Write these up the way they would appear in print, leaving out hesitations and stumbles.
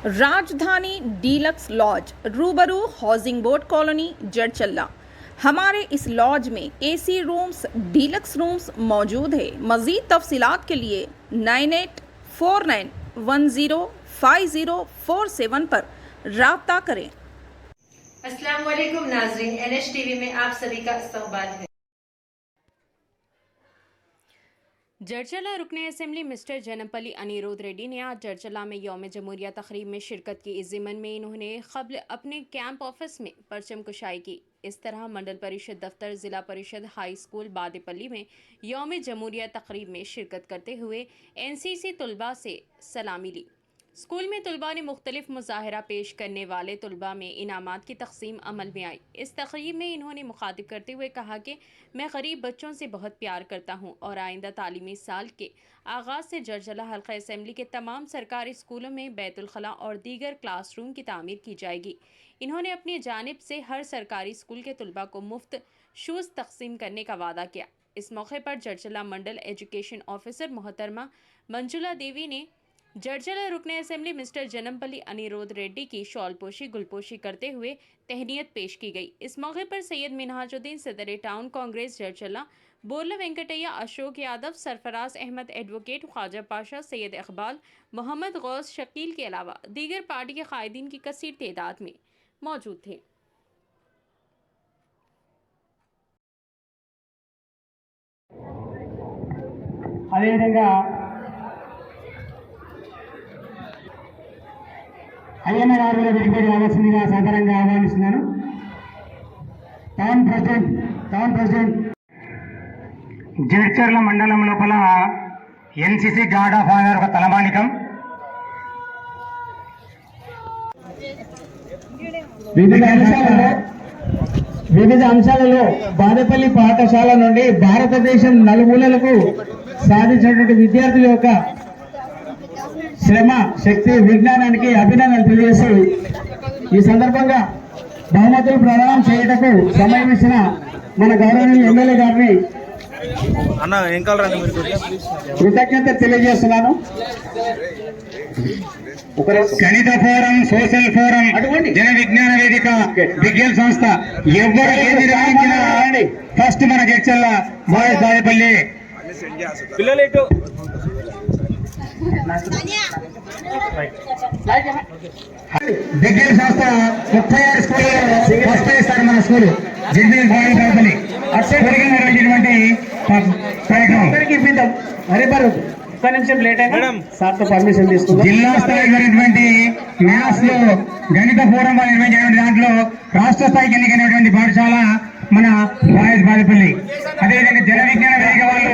राजधानी deluxe laws रूबरू housing board colony Jadcherla. हमारे इस लॉज में एसी रूम्स, डीलक्स रूम्स मौजूद है। मज़ीद तफसीलात के लिए 9849105047 पर राब्ता करें। अस्सलाम वालेकुम नाज़रीन, NH टीवी में आप सभी का इस्तकबाल है। जड़चला रुकने असेंबली मिस्टर जनमपल्ली अनिरुद्ध रेड्डी ने आज जड़चला में यौम जमहूरिया तकरीब में शिरकत की। इस ज़िमन में इन्होंने क़ब्ल अपने कैंप ऑफिस में परचम कुशाई की। इस तरह मंडल परिषद दफ्तर, ज़िला परिषद हाई स्कूल बादेपल्ली में यौम जमहूरिया तकरीब में शिरकत करते हुए NCC तलबा से सलामी ली। स्कूल में तलबा ने मुख्तलिफ मुजाहरा पेश करने वाले तलबा में इनामात की तकसीम अमल में आई। इस तकरीब में इन्होंने मुखातिब करते हुए कहा कि मैं गरीब बच्चों से बहुत प्यार करता हूँ और आइंदा तालीमी साल के आगाज़ से जड़चला हल्का असेंबली के तमाम सरकारी स्कूलों में बैतुल खला और दीगर क्लासरूम की तामीर की जाएगी। इन्होंने अपनी जानिब से हर सरकारी स्कूल के तलबा को मुफ्त शूज़ तकसीम करने का वादा किया। इस मौके पर जड़चला मंडल एजुकेशन ऑफिसर मोहतरमा मंजुला देवी ने जड़चला रुकने असेंबली मिस्टर जनमपल्ली अनिरुद्ध रेड्डी की शॉलपोशी गुलपोशी करते हुए तहनीयत पेश की गई। इस मौके पर सैयद मिनहाजुद्दीन सदर टाउन कांग्रेस जड़चला, बोरला वेंकटैया, अशोक यादव, सरफराज अहमद एडवोकेट, ख्वाजा पाशा, सैयद इकबाल, मोहम्मद गौस शकील के अलावा दीगर पार्टी के कायदीन की कसीर तादाद में मौजूद थे। అయ్యన్న గారు వెనుకబడి రావాల్సిందిగా సాధారణంగా ఆహ్వానిస్తున్నాను. టౌన్ ప్రెసిడెంట్ జడ్చర్ల మండలం లోపల NCC గార్డ్ ఆఫ్ ఆనర్ ఒక తలమానికం, వివిధ అంశాలలో బాదేపల్లి పాఠశాల నుండి భారతదేశం నలుమూలలకు సాధించినటువంటి విద్యార్థుల యొక్క శ్రమ, శక్తి, విజ్ఞానానికి అభినందనలు తెలియజేస్తూ ఈ సందర్భంగా బహుమతులు ప్రదానం చేయటకు సమయం ఇచ్చిన మన గౌరవనీయ ఎమ్మెల్యే గారిని కృతజ్ఞత తెలియజేస్తున్నాను. గణిత forum, social forum, Jana Vignana వేదిక, విజ్ఞాన సంస్థ ఎవరు ఏది రాయించినా ఫస్ట్ మన జడ్చల్ల మహేష్ బాదేపల్లి పిల్లలు విజ్ఞాన సంస్థ 36 స్కూల్లో ఫస్ట్ ఇస్తారు మన స్కూల్ జడ్చల్ బాదేపల్లి నిర్వహించినటువంటి కార్యక్రమం ఒక్క నిమిషం లేట్ అయినా సార్తో పర్మిషన్ తీసుకుంటాం. జిల్లా స్థాయి జరిగినటువంటి మ్యాథ్స్ లో గణిత ఫోరం నిర్వహించినటువంటి దాంట్లో రాష్ట్ర స్థాయికి ఎన్నికైనటువంటి పాఠశాల మన మహేష్ బాదేపల్లి. అదేవిధంగా జన విజ్ఞాన వేదిక వాళ్ళు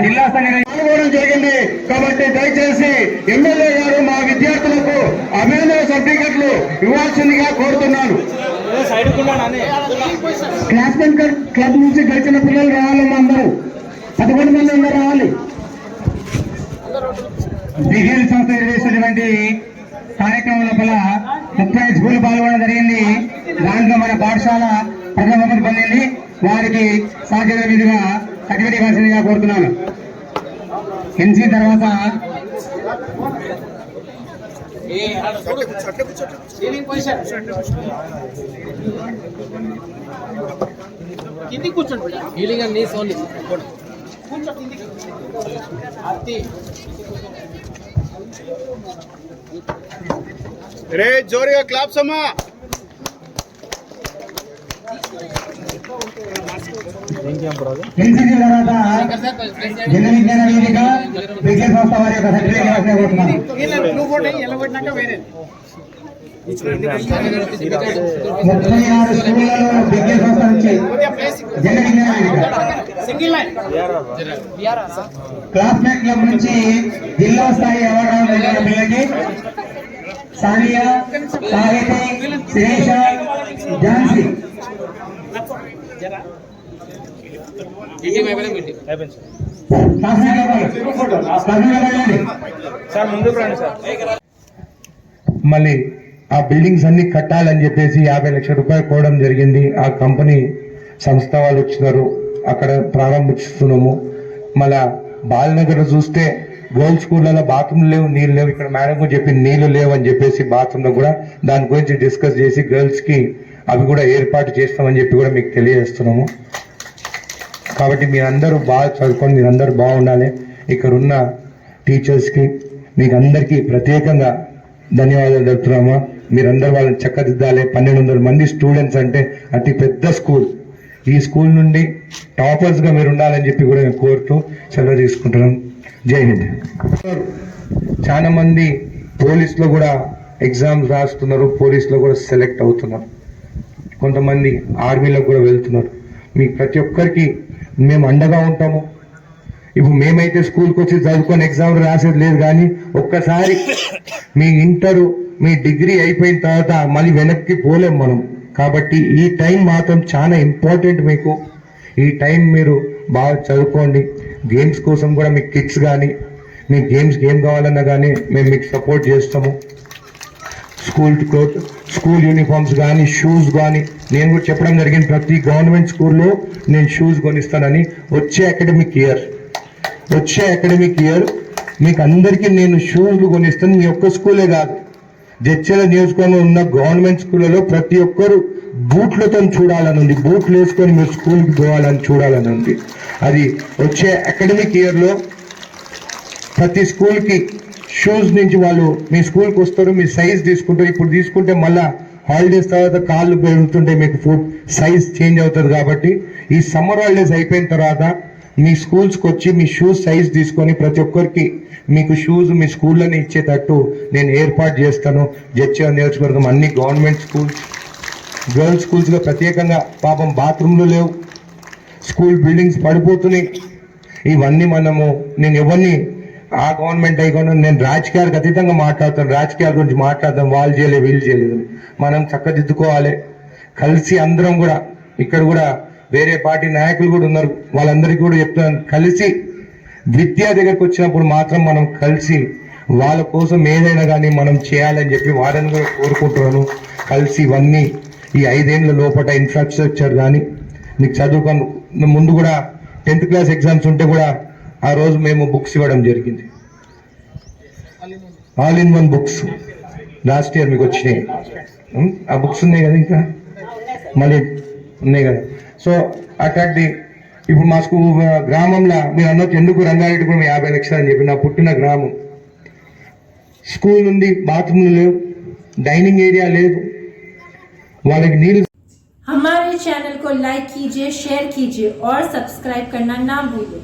జిల్లా స్థాయి పాల్గొనడం జరిగింది. కాబట్టి దయచేసి ఎమ్మెల్యే గారు మా విద్యార్థులకు అభినందన సర్టిఫికెట్లు ఇవ్వాల్సిందిగా కోరుతున్నాను. క్లాస్మేట్ క్లబ్ నుంచి గెలిచిన పిల్లలు రావాలమ్మా, అందరూ 11 మంది అందరూ రావాలి. బిగిల్ సంస్థ నిర్వహిస్తున్నటువంటి కార్యక్రమం లోపల 35 స్కూల్ పాల్గొనడం జరిగింది. దాంట్లో మన పాఠశాల ప్రథమ బహుమతి పొందింది. వారికి సహచర విధిగా సర్టిఫికేట్ ఇవ్వాల్సిందిగా కోరుతున్నాను. NC తర్వాత రే జోరుగా క్లాప్స్ అమ్మా. NCC తర్వాత జన విజ్ఞాన వేదిక, విజ్ఞాన సంస్థ వారి యొక్క సర్టిఫికేట్ ఇవ్వాల్సిందిగా కోరుతున్నాను. 36 స్కూళ్లలో విజ్ఞాన సంస్థ నుంచి జన విజ్ఞాన వేదిక, క్లాస్మేట్ క్లబ్ నుంచి జిల్లా స్థాయి అవార్డు పొందిన పిల్లలకి సానియా, సాహితి, శిరీష, ఝాన్సీ మళ్ళీ ఆ బిల్డింగ్స్ అన్ని కట్టాలని చెప్పేసి 50 లక్షల రూపాయలు కోవడం జరిగింది. ఆ కంపెనీ సంస్థ వాళ్ళు వచ్చినారు, అక్కడ ప్రారంభిస్తున్నాము. మళ్ళా బాలనగర్ చూస్తే గర్ల్స్ స్కూళ్ళలో బాత్రూమ్ లేవు, నీళ్ళు లేవు. ఇక్కడ మేడం కూడా చెప్పింది నీళ్లు లేవు అని చెప్పేసి బాత్రూంలో కూడా దాని గురించి డిస్కస్ చేసి గర్ల్స్కి అవి కూడా ఏర్పాటు చేస్తామని చెప్పి కూడా మీకు తెలియజేస్తున్నాము. కాబట్టి మీరందరూ బాగా చదువుకొని మీరందరూ బాగుండాలి. ఇక్కడ ఉన్న టీచర్స్కి మీకు అందరికీ ప్రత్యేకంగా ధన్యవాదాలు చెప్తున్నామా. మీరందరూ వాళ్ళని చక్కదిద్దాలి. 1200 మంది స్టూడెంట్స్ అంటే అతి పెద్ద స్కూల్. ఈ స్కూల్ నుండి టాపర్స్గా మీరు ఉండాలని చెప్పి కూడా నేను కోరుతూ సెలవు తీసుకుంటున్నాను. జై హింద్. చాలా మంది పోలీస్లో కూడా ఎగ్జామ్స్ రాస్తున్నారు, పోలీస్లో కూడా సెలెక్ట్ అవుతున్నారు, కొంతమంది ఆర్మీలో కూడా వెళ్తున్నారు. మీకు ప్రతి ఒక్కరికి మేము అండగా ఉంటాము. ఇప్పుడు మేమైతే స్కూల్కి వచ్చి చదువుకొని ఎగ్జామ్ రాసేది లేదు, కానీ ఒక్కసారి మీ ఇంటరు మీ డిగ్రీ అయిపోయిన తర్వాత మళ్ళీ వెనక్కి పోలేం మనం. కాబట్టి ఈ టైం మాత్రం చాలా ఇంపార్టెంట్. మీకు ఈ టైం మీరు బాగా చదువుకోండి. గేమ్స్ కోసం కూడా మీకు కిట్స్ కానీ మీకు గేమ్ కావాలన్నా కానీ మేము మీకు సపోర్ట్ చేస్తాము. స్కూల్ యూనిఫామ్స్ కానీ షూస్ కానీ నేను కూడా చెప్పడం జరిగింది. ప్రతి గవర్నమెంట్ స్కూల్లో నేను షూస్ కొనిస్తానని. వచ్చే అకాడమిక్ ఇయర్ మీకు అందరికీ నేను షూస్లు కొనిస్తాను. మీ ఒక్క స్కూలే కాదు, జడ్చర్ల నియోజకవర్గంలో ఉన్న గవర్నమెంట్ స్కూళ్ళలో ప్రతి ఒక్కరు బూట్లతో చూడాలని ఉంది. బూట్లు వేసుకొని మీరు స్కూల్కి పోవాలని చూడాలని ఉంది. అది వచ్చే అకాడమిక్ ఇయర్లో ప్రతి స్కూల్కి షూస్ నుంచి వాళ్ళు మీ స్కూల్కి వస్తారు, మీ సైజ్ తీసుకుంటారు. ఇప్పుడు తీసుకుంటే మళ్ళీ హాలిడేస్ తర్వాత కాళ్ళు పెరుగుతుంటే మీకు ఫుడ్ సైజ్ చేంజ్ అవుతుంది. కాబట్టి ఈ సమ్మర్ హాలిడేస్ అయిపోయిన తర్వాత మీ స్కూల్స్కి వచ్చి మీ షూస్ సైజ్ తీసుకొని ప్రతి ఒక్కరికి మీకు షూస్ మీ స్కూల్లోనే ఇచ్చేటట్టు నేను ఏర్పాటు చేస్తాను. జడ్చర్ల నియోజకవర్గం అన్ని గవర్నమెంట్ స్కూల్స్, గర్ల్స్ స్కూల్స్గా ప్రత్యేకంగా పాపం బాత్రూమ్లు లేవు, స్కూల్ బిల్డింగ్స్ పడిపోతున్నాయి. ఇవన్నీ నేను ఎవరిని ఆ గవర్నమెంట్ అయిపోయినా నేను రాజకీయాలకు అతీతంగా మాట్లాడతాను. రాజకీయాల గురించి మాట్లాడదాం, వాళ్ళు చేయలేదు వీళ్ళు చేయలేదు. మనం చక్కదిద్దుకోవాలి. కలిసి అందరం కూడా ఇక్కడ కూడా వేరే పార్టీ నాయకులు కూడా ఉన్నారు, వాళ్ళందరికీ కూడా చెప్తాను, కలిసి విద్యా దగ్గరకు వచ్చినప్పుడు మాత్రం మనం కలిసి వాళ్ళ కోసం ఏదైనా కానీ మనం చేయాలని చెప్పి వారిని కూడా కోరుకుంటున్నాను. కలిసి ఇవన్నీ ఈ 5 ఏళ్ల లోపల ఇన్ఫ్రాస్ట్రక్చర్ కానీ నీకు చదువుకొని ముందు కూడా 10th క్లాస్ ఎగ్జామ్స్ ఉంటే కూడా ఆ రోజు మేము బుక్స్ ఇవ్వడం జరిగింది. All in one books last year మీకు వచ్చినాయి. ఆ బుక్స్ ఉన్నాయి కదా, ఇంకా మళ్ళీ ఉన్నాయి కదా. సో అట్లాంటి ఇప్పుడు మా గ్రామంలో మీరు అన్నట్టు ఎందుకు రంగారెడ్డి కూడా 50 లక్షలు అని చెప్పి, నా పుట్టిన గ్రామం స్కూల్ ఉంది, బాత్రూమ్లు లేవు, డైనింగ్ ఏరియా లేదు, వాళ్ళకి నీళ్ళు. हमारे चैनल को लाइक कीजिए, शेयर कीजिए और सब्सक्राइब करना ना भूलिए।